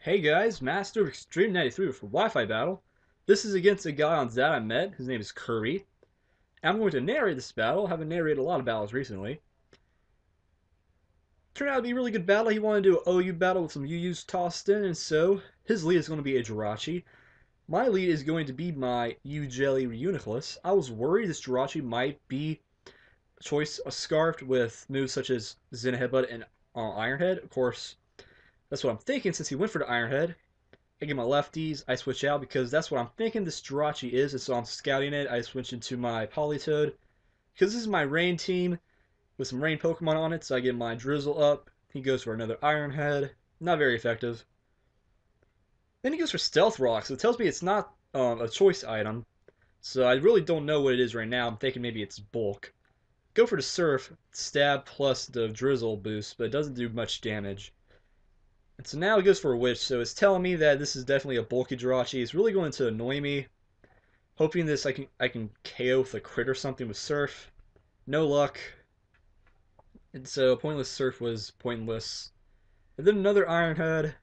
Hey guys, Master of Extreme 93 for Wi-Fi battle. This is against a guy on Zat I met. His name is Curry. I'm going to narrate this battle. I haven't narrated a lot of battles recently. Turned out to be a really good battle. He wanted to do an OU battle with some UUs tossed in, and so his lead is going to be a Jirachi. My lead is going to be my U-Jelly Reuniclus. I was worried this Jirachi might be choice scarfed with moves such as Zen Headbutt and Iron Head. Of course, that's what I'm thinking since he went for the Iron Head. I get my lefties, I switch out because that's what I'm thinking this Jirachi is, and so I'm scouting it. I switch into my Politoed because this is my rain team with some rain Pokemon on it, so I get my Drizzle up. He goes for another Iron Head. Not very effective. Then he goes for Stealth Rock, so it tells me it's not a choice item. So I really don't know what it is right now. I'm thinking maybe it's Bulk. Go for the Surf, Stab plus the Drizzle boost, but it doesn't do much damage. And so now it goes for a Witch, so it's telling me that this is definitely a bulky Jirachi. It's really going to annoy me. Hoping this I can KO with a crit or something with Surf. No luck. And so pointless Surf was pointless. And then another Iron Head.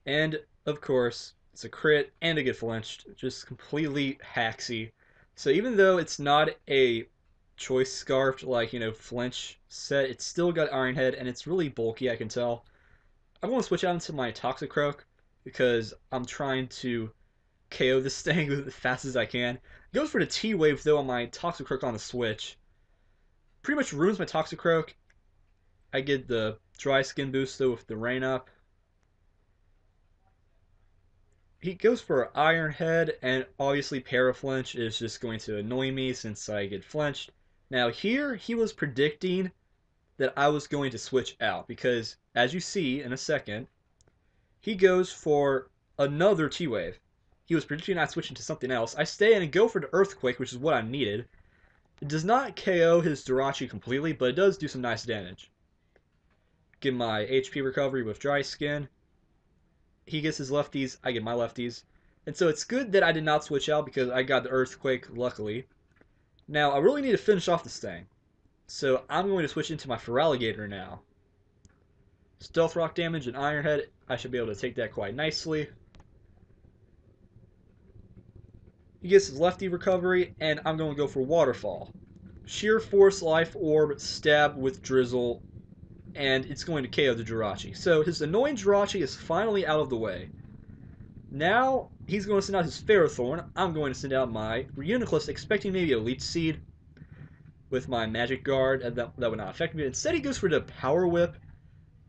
And of course, it's a crit and a get flinched. Just completely hacksy. So even though it's not a choice scarfed like, flinch set, it's still got Iron Head and it's really bulky, I can tell. I'm going to switch out into my Toxicroak because I'm trying to KO this thing as fast as I can. Goes for the T-Wave though on my Toxicroak on the switch. Pretty much ruins my Toxicroak. I get the dry skin boost though with the rain up. He goes for Iron Head, and obviously Paraflinch is just going to annoy me since I get flinched. Now here he was predicting that I was going to switch out because as you see in a second, he goes for another T-Wave. He was predicting I'd switch into something else. I stay in and go for the Earthquake, which is what I needed. It does not KO his Jirachi completely, but it does do some nice damage. Get my HP recovery with Dry Skin. He gets his lefties, I get my lefties. And so it's good that I did not switch out because I got the Earthquake, luckily. Now, I really need to finish off this thing. So I'm going to switch into my Feraligatr now. Stealth Rock damage and Iron Head, I should be able to take that quite nicely. He gets his lefty recovery, and I'm going to go for Waterfall. Sheer Force Life Orb, Stab with Drizzle, and it's going to KO the Jirachi. So his annoying Jirachi is finally out of the way. Now he's going to send out his Ferrothorn. I'm going to send out my Reuniclus, expecting maybe a Leech Seed with my Magic Guard, and that would not affect me. Instead he goes for the Power Whip.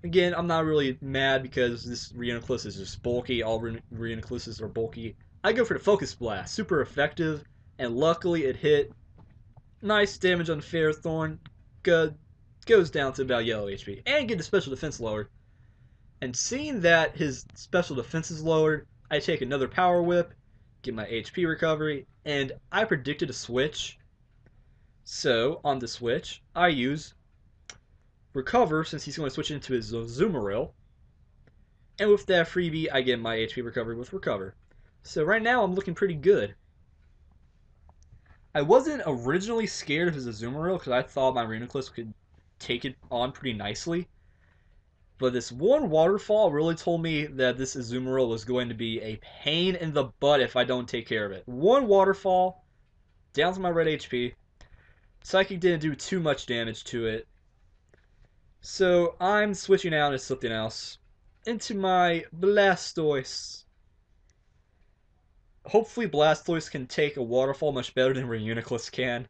Again, I'm not really mad because this Reuniclus is just bulky. All Reunicluses are bulky. I go for the Focus Blast, super effective, and luckily it hit. Nice damage on the Ferrothorn. Good. Goes down to about yellow HP. And get the special defense lowered. And seeing that his special defense is lowered, I take another Power Whip, get my HP recovery, and I predicted a switch. So, on the switch, I use Recover since he's going to switch into his Azumarill. And with that freebie, I get my HP recovery with Recover. So right now, I'm looking pretty good. I wasn't originally scared of his Azumarill because I thought my Reuniclus could take it on pretty nicely. But this one waterfall really told me that this Azumarill was going to be a pain in the butt if I don't take care of it. One waterfall, down to my red HP. Psychic didn't do too much damage to it. So I'm switching out into something else. Into my Blastoise. Hopefully Blastoise can take a waterfall much better than Reuniclus can.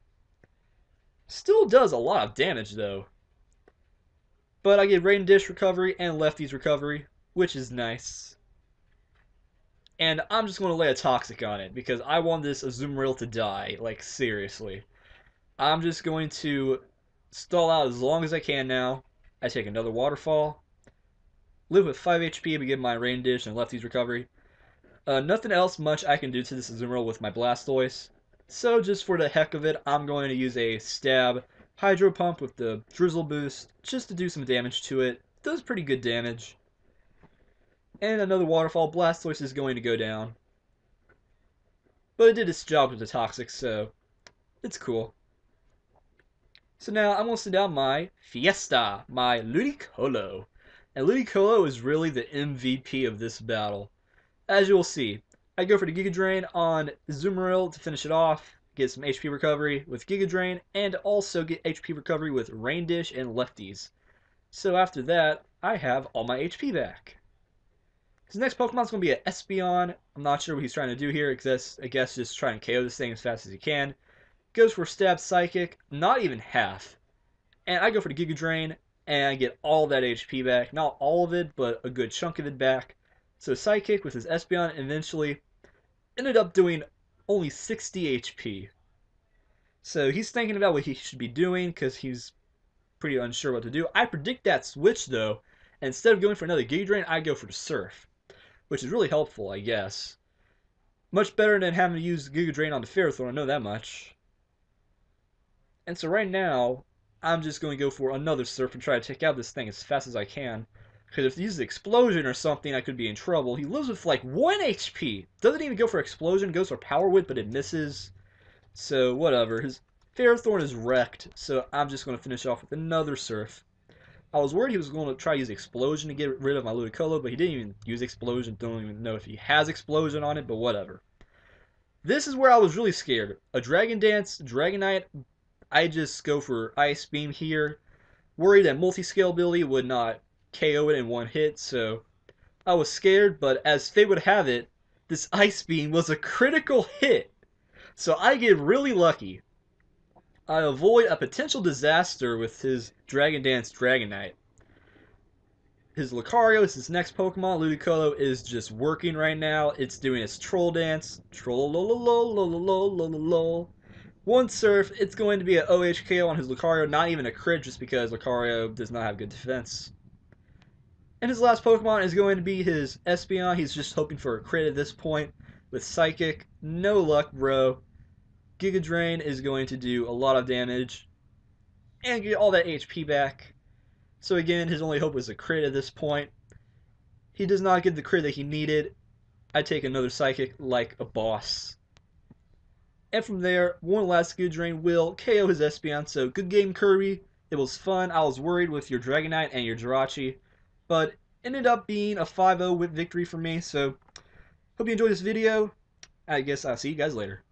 Still does a lot of damage though. But I get Rain Dish recovery and Lefty's recovery, which is nice. And I'm just going to lay a Toxic on it because I want this Azumarill to die. Like, seriously. I'm just going to stall out as long as I can now. I take another Waterfall. Live with 5 HP to get my Rain Dish and Lefty's recovery. Nothing else much I can do to this Azumarill with my Blastoise. So just for the heck of it, I'm going to use a Stab Hydro Pump with the Drizzle boost just to do some damage to it. Does pretty good damage. And another Waterfall. Blastoise is going to go down. But it did its job with the Toxic, so it's cool. So now I'm going to send out my Fiesta, my Ludicolo. And Ludicolo is really the MVP of this battle. As you'll see, I go for the Giga Drain on Zoomeril to finish it off, get some HP recovery with Giga Drain, and also get HP recovery with Rain Dish and Lefties. So after that, I have all my HP back. His next Pokemon is going to be an Espeon. I'm not sure what he's trying to do here, because I guess just trying to KO this thing as fast as he can. Goes for Stab Psychic, not even half. And I go for the Giga Drain, and I get all that HP back. Not all of it, but a good chunk of it back. So Psychic with his Espeon eventually ended up doing only 60 HP. So he's thinking about what he should be doing, because he's pretty unsure what to do. I predict that switch, though. And instead of going for another Giga Drain, I go for the Surf, which is really helpful, I guess. Much better than having to use Giga Drain on the Ferrothorn, I know that much. And so right now, I'm just going to go for another Surf and try to take out this thing as fast as I can. Because if he uses Explosion or something, I could be in trouble. He lives with like 1 HP. Doesn't even go for Explosion, goes for Power Whip, but it misses. So whatever. His Ferrothorn is wrecked, so I'm just going to finish off with another Surf. I was worried he was going to try to use Explosion to get rid of my Ludicolo, but he didn't even use Explosion. Don't even know if he has Explosion on it, but whatever. This is where I was really scared. A Dragon Dance, Dragonite, I just go for Ice Beam here. Worried that multi-scale ability would not KO it in one hit, so I was scared, but as fate would have it, this Ice Beam was a critical hit. So I get really lucky. I avoid a potential disaster with his Dragon Dance Dragonite. His Lucario is his next Pokemon. Ludicolo is just working right now. It's doing its Troll Dance. Troll-lol-lol-lol-lol-lol-lol. One Surf, it's going to be an OHKO on his Lucario, not even a crit just because Lucario does not have good defense. And his last Pokemon is going to be his Espeon. He's just hoping for a crit at this point with Psychic. No luck, bro. Giga Drain is going to do a lot of damage and get all that HP back. So again, his only hope was a crit at this point. He does not get the crit that he needed. I take another Psychic like a boss. And from there, one last Giga Drain will KO his Espeon. So good game, Kirby. It was fun. I was worried with your Dragonite and your Jirachi, but ended up being a 5-0 whip victory for me. So hope you enjoyed this video. I guess I'll see you guys later.